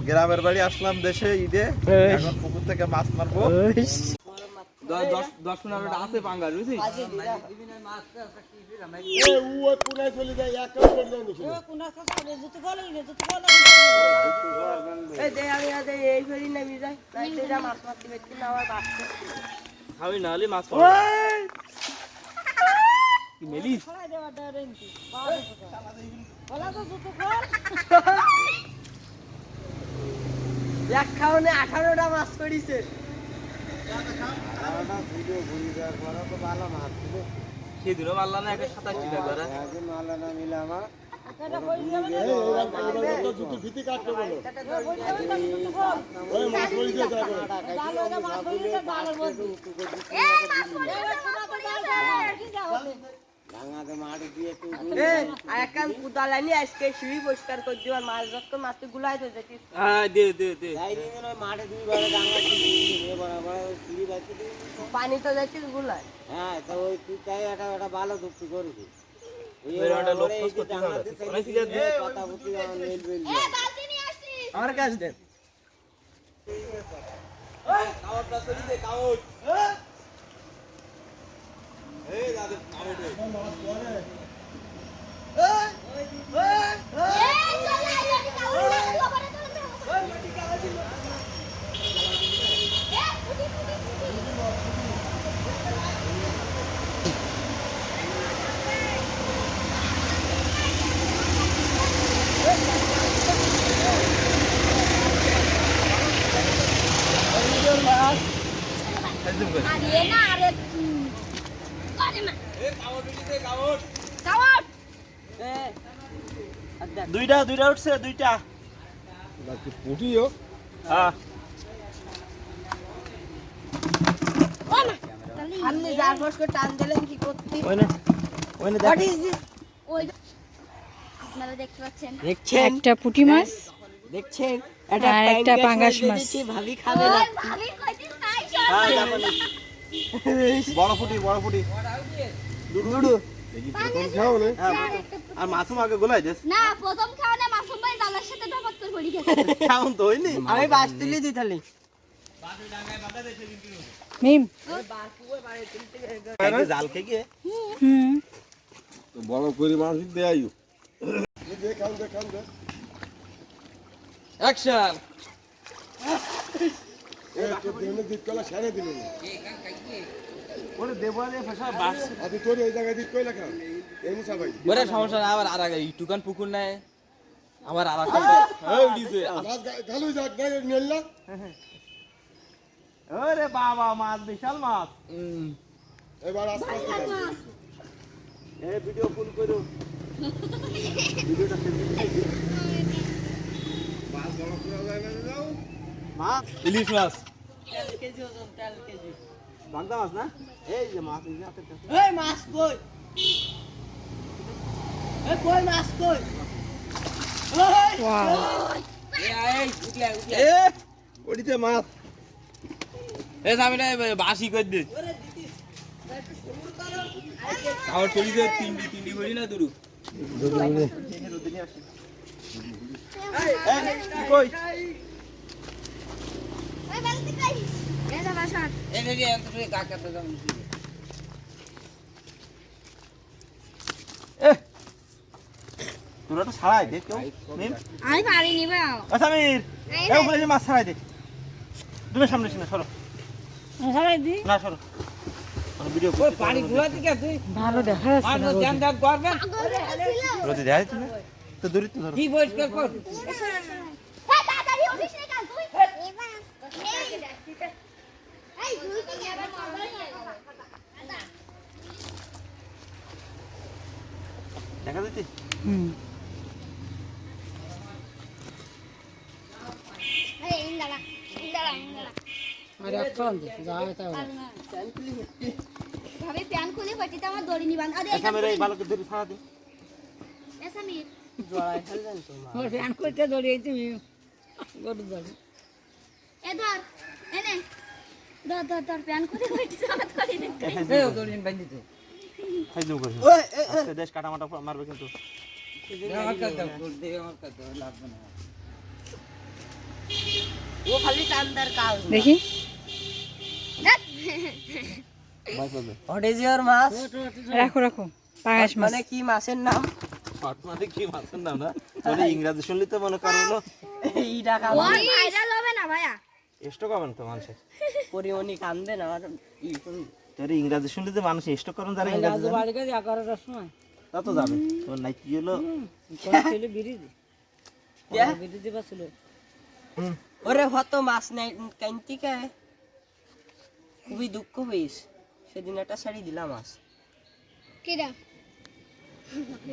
গ্রামের বাড়ি আসলাম দেশে ঈদে, এখন পুকুর থেকে মাছ মারবো। 10-15টা আছে পাঙ্গাস বুঝছিস? খাবি না হলে মাছ মেলিস এক খাওয়ানে 18টা মাছ করিছে। সেদিনও মারলা না 27 টাকা করে। আজকে সিঁড়ি পরিষ্কার করে দিও আর মাছ যত মাছ গুলাই তো যেতিস। পানি তো যাইতিস গুলাই। হ্যাঁ তো ওই তুই তাই একটা ভালো যুক্তি করবি। আমার কাজ দেন দুইটা উঠছে দুইটা পুটিও হ্যাঁ আপনি যার বস করে টান দিলেন কি করতে? ওইনে হোয়াট ইজ দিস? আপনারা দেখতে পাচ্ছেন দেখছেন একটা পুঁটি মাছ দেখছেন আর একটা পাঙ্গাস মাছ। ভাবি খাবে না। ভাবি কইতে তাই বড় ফুটি দুডু প্রথম খাও রে। আর মাছও আগে গোলাই দেস, না প্রথম খাওয়ানে মাসুম ভাই জালার সাথে ধপাত করে পড়ি গেছে খাউন তো হইনি। আমি বাস তুলি দিই তাহলে মিম জাল খেয়ে হুম বড় করে মাছ দিয়ে আইও। অ্যাকশন ওরে সমস্যা না আবার আরেক ইটুকান পুকুর নাই আবার আরেক ওরে বাবা মাছ বিশাল মাছ এবার আস্তে আস্তে ভিডিও ফুল করো। মাছ বড় করে যাও মাছ ইলিশ মাছ 13 কেজি ওজন 13 কেজি বাগদা মাছ না এই যে মাছ এই যে এই মাছ কই? এই কই মাছ কই? ওই ওয়াও এই উঠলে এ ওডিতে মাছ এ সামনে বাসি কই দে ওরে দিতিস একটু সুমুর করো। আর কই দে তিনটি করি না দুরু কই ওই বালতি কাই এটা বাসা এই যে একটু কাকাতে দাও। তোরা তো ছাড়াই দে কেউ মিম। আমি পারিনি ভাই আসামির এই উপরে যে মাছ ছাড়াই দে, তুমি সামনে এসে না সরো সবাই দি না সরো ভিডিও পানি গুলা দিকে তুই ভালো দেখা যাচ্ছে আর না রোদে। ধ্যান ধ্যান করবেন রোদে দেখাই তুমি তো দূরে তো ধরো। কি পরিষ্কার কর। হ্যাঁ তাড়াতাড়ি উঠিস না কাল তুই এই দুই তো আবার মারবা দেখা যাচ্ছে হুম এই ইন্দালা আর এখন যাও তা ভাবে প্যান খুলে পাটিতে আমার দড়ি নিবান আরে আসামির এই বালকে ধরে ছাড়া দে। এসামির জড়াই ফেলবেন তো মা। ওর ফ্যান করতে দড়িয়ে তুমি গরু দড়ি এ ধর এনে ধর প্যান খুলে পাটিতে আমার দড়ি নে এই দড়িন বাঁধি তো খাই দেব করে ওই আজকে দেশ কাটামাটা মারবে কিন্তু আমার কাছে দাও দে আমার কাছে লাগবে না। ও খালি টান্দার কাজ না। দেখি ভয় পাবে। হোয়াট ইজ ইওর মাছ? রাখো রাখো পাঙাশ মাছ মানে কি মাছের নাম? হট মানে কি মাছের নাম না? মানে ইংরেজি শুনলি তো মনে করো হলো এই টাকা ওর ভাইরাল হবে না ভাইয়া। স্টক হবে না তো মানুষের। পরিমণি কান্দে না আর ই কোন তোর ইংরেজি শুনলি তো মানুষ স্টক করুন জানে ইংরেজি জানে? বাড়ি কাছে 11টার সময় তা তো যাবে। তোর নাই কি হলো? কোন ছিল বিরিজি কে? বিরিজি বাছিল ওরে হত মাছ নাই কাইন্তি কে খুবই দুঃখ হইস সেদিন একটা শাড়ি দিলাম মাছ কিরা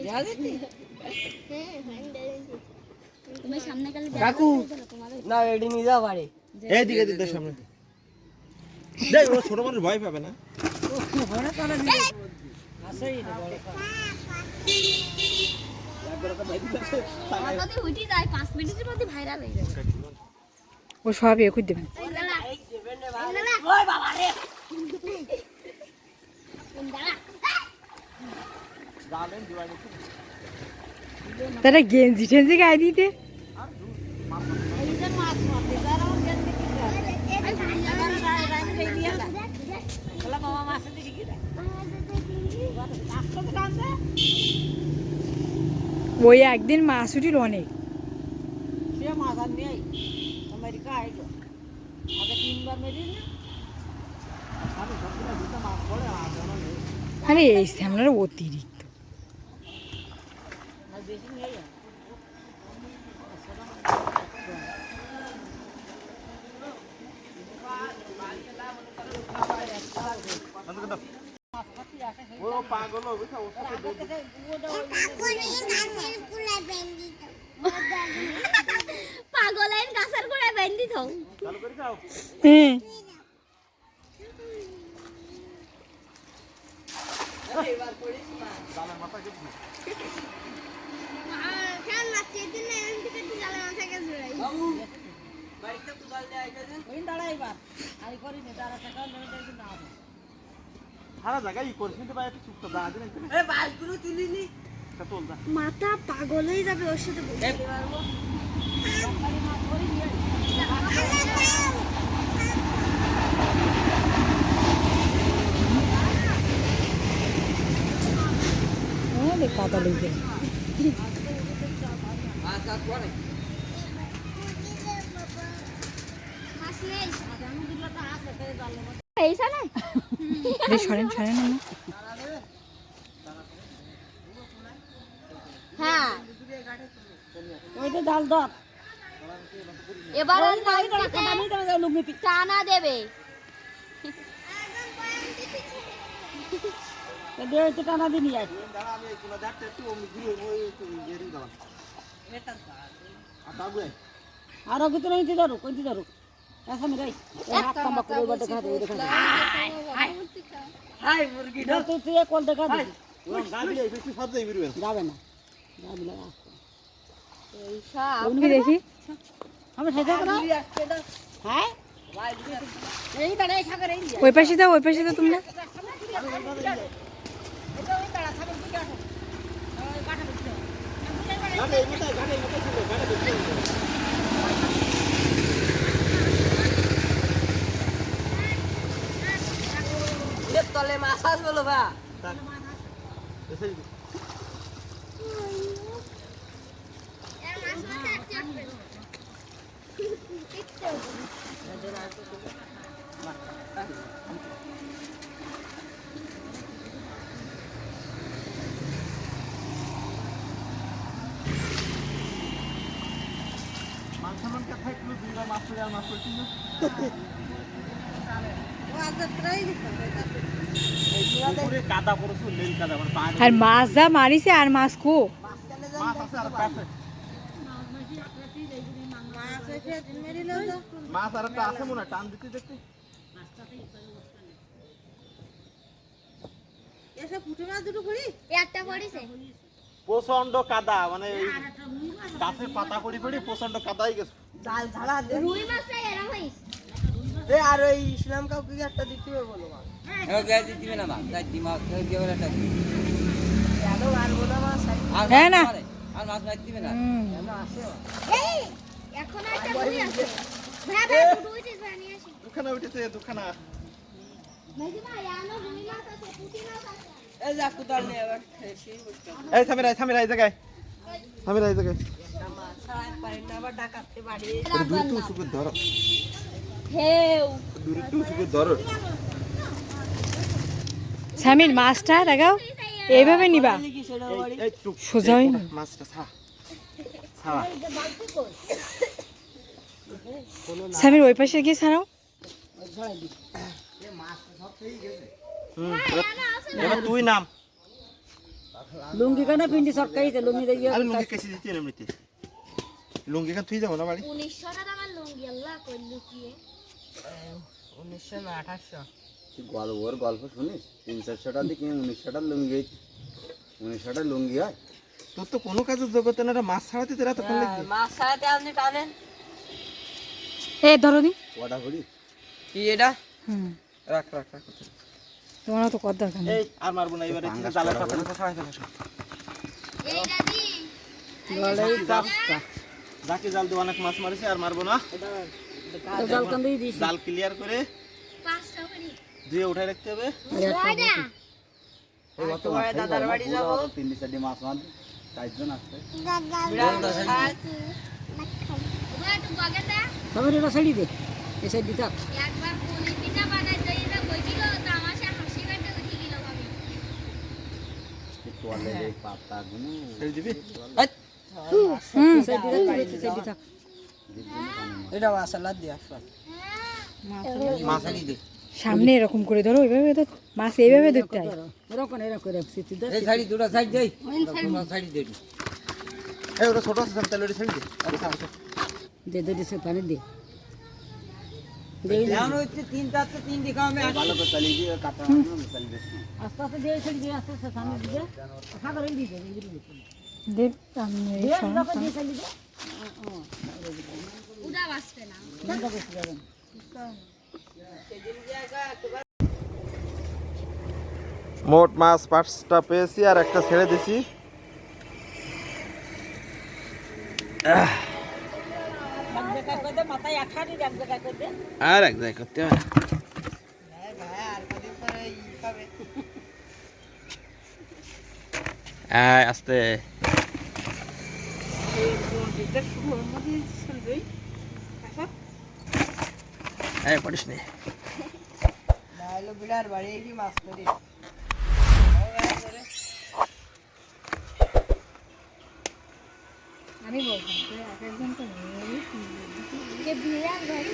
দেখা যেতে তুমি সামনে গেলে কাকু না এডি নিয়ে যাও বাড়ি এই দিকে দিতে সামনে। দেখ ও ছোট মানুষ ভয় পাবে না। আসেই না বড় যদি উঠি যায় 5 মিনিটের মধ্যে ভাইরাল হয়ে যাবে। ও সব একই দেবেন ওই বাবা রে তারা গেঞ্জি টেঞ্জি গায়ে দিতে ওই একদিন মাছ উঠিল অনেক আরে এই সামনের অতিরিক্ত ও পাগল হবে তো ওর সাথে পাগলের গাছের গোড়ায় বেঁধে দাও। চালু করে যাও। হ্যাঁ জালের মাথা কেটে দিই। ফ্যান মারছে দিন এমনি কেটে জালে মাথা কে জুড়াই। বাড়িতে কুদাল দেয় আইতেছেন সারা জায়গায় ই করছিস কিন্তু ভাই একটু চুপচাপ দাঁড়া দিন একটু। এ বালগুলো তুলিনি তা তোল দা। মাথা পাগল হয়ে যাবে ওর সাথে বলতে পারবো। কাদা লেগে মাছ কাজ করে। মাছ নেই এইসা না সরেন সরেন না হ্যাঁ ওইটা ডাল ধর এবার আর লাইনটাকে টানা দেবে দেড় টানা দিনি যায় দাঁড়া আমি এই কোলা দেখতে একটু অমনি ঘুরে ওই একটু ইয়ে দিন দাও। আর বাবু আর ওকে তো নিতে ধরো কোনটি ধরো ऐसा मेरा हाथ तंबा को वो दिखा दे হাই মুরগি ना तो तू एक कॉल दिखा दे ও গাবি এই বেশি ফাদ যাই বিরবেন। जावे ना जावे लगा এইসা उनकी देखी हमें সেটা করা আসছে না হ্যাঁ ভাই এই দাঁড়াই সাগর এই ওই পাশে দাও তোমরা গানে এই মতো ছিল গানে দেখতে। এর তলে মাছ আসলো ভাই তাক এসে দিদি। এর মাছ মাথা চাপবে একটু মাংস মান কথা একটু দুইবার মাছ পড়ে আর মাছ পড়ছি না। পুরো কাদা পড়ছে লেল কাদা মানে পা আর মাছ যা মারিছে আর মাছ কো মাছ আছে আর কাছে। মাছ আর একটা আছে মনে হয়, টান দিতে দেখতে। একটা পড়িছে প্রচন্ড কাদা মানে এই গাছের পাতা পড়ি পড়ি প্রচন্ড কাদাই গেছে। জাল ঝাড়া দে রুই মাছ নাই এরা হইস এ আর ওই ইসলাম কাউকে একটা দিতে হবে বলো মা এও গায়ে দিতে না মাছ গায়ে দি মাছ গায়ে দিয়ে একটা কেন মারবো না মাছ আর হ্যাঁ না। আর মাছ মার দিবে না। কেন আসে এই এখন একটা রুই আছে ভাই ভাই ফুটু উঠে নিয়ে আসি দুখানা উঠেছে দুখানা মেজি ভাই আনো ভূমি মাছ আছে পুঁটি মাছ আছে এই যা কুদাল নিয়ে এবার সেই বসতে এই সামিরা এই জায়গায় সারাই পারি না আবার ডাকাতে বাড়ি দূর তো সুকে ধরো হেউ দূর তো সুকে ধরো সামির মাছটা দেখাও এইভাবে নিবা কি সেটা বাড়ি এই টুক সোজা হই না। মাছটা ছাড়া সামির ওই পাশে গিয়ে ছাড়াও এবার তুই নাম লুঙ্গি কানা পিন্ডি সরকারিতে লুঙ্গি দিয়ে আমি লুঙ্গি কেসি দিতে এমনিতে লুঙ্গি কান তুই যাবো না বাড়ি 1900 টাকা আমার লুঙ্গি আল্লাহ কইল কি 1900 না 1800 ওর গল্প শুনিস 300-400 টাকা দিয়ে 1900 টাকা লুঙ্গি 1900 টাকা লুঙ্গি হয় তোর তো কোনো কাজের জগতে না মাছ ছাড়াতে তোরা তখন লাগবে মাছ ছাড়াতে আপনি টানেন এ ধরো দি ওটা করি কি এটা হুম রাখ তোমার তো কত দরকার নেই এই আর মারবো না এবারে জালের পাতাটা ছাড়াই ফেলাস এই দাদি লড়াই কাপটা যাকে জাল দিয়ে অনেক মাছ মারিছে আর মারবো না জাল কান দিয়ে দিস জাল ক্লিয়ার করে 5 টাকা করে ধুয়ে উঠাই রাখতে হবে কয়টা এই কত তোমার দাদার বাড়ি যাবো 3-4টি মাছ মার 4 জন আসছে বিড়াল দশাই ওরা একটু বাগে দে সবাই এটা ছাড়ি দে এই সাইড দিতা একবার পনির পিঠা বানাই যাই না কইছিল তামাশা হাসি পেটে উঠি গেল আমি তোয়ালে এই পাতা গুলো ছেড়ে দিবি হুম সাইড দিতা সাইড দিতা এটা মশলা দিয়ে আসল মাছ আনি দে সামনে এরকম করে ধরো এইভাবে ধর মাছ এইভাবে ধরতে হয় এরকম এরকম রাখছি তুই এই শাড়ি দুটো সাইড দেই দুটো সাইড দেই এই ওটা ছোট আছে তাহলে ওটা ছেড়ে দে দে দে সে পানি দে এখন হচ্ছে তিন দিকে আমি ভালো করে চালিয়ে দিয়ে কাটা চালিয়ে দিস আস্তে আস্তে দিয়ে ছাড়ি দিয়ে আস্তে আস্তে সামনে দিয়ে সাগরে দিয়ে দে দেব আমি এই সব দিয়ে ছাড়ি দে উড়া বাসবে না চিন্তা করতে যাবেন মোট মাছ 5টা পেয়েছি আর একটা ছেড়ে দিছি মাথায় আঠা দিয়ে এক জায়গায় করে দে আর এক জায়গায় করতে হবে আস্তে পড়িস নি বিড়ার বাড়ি কি মাছ করি কে বিরাট ভাই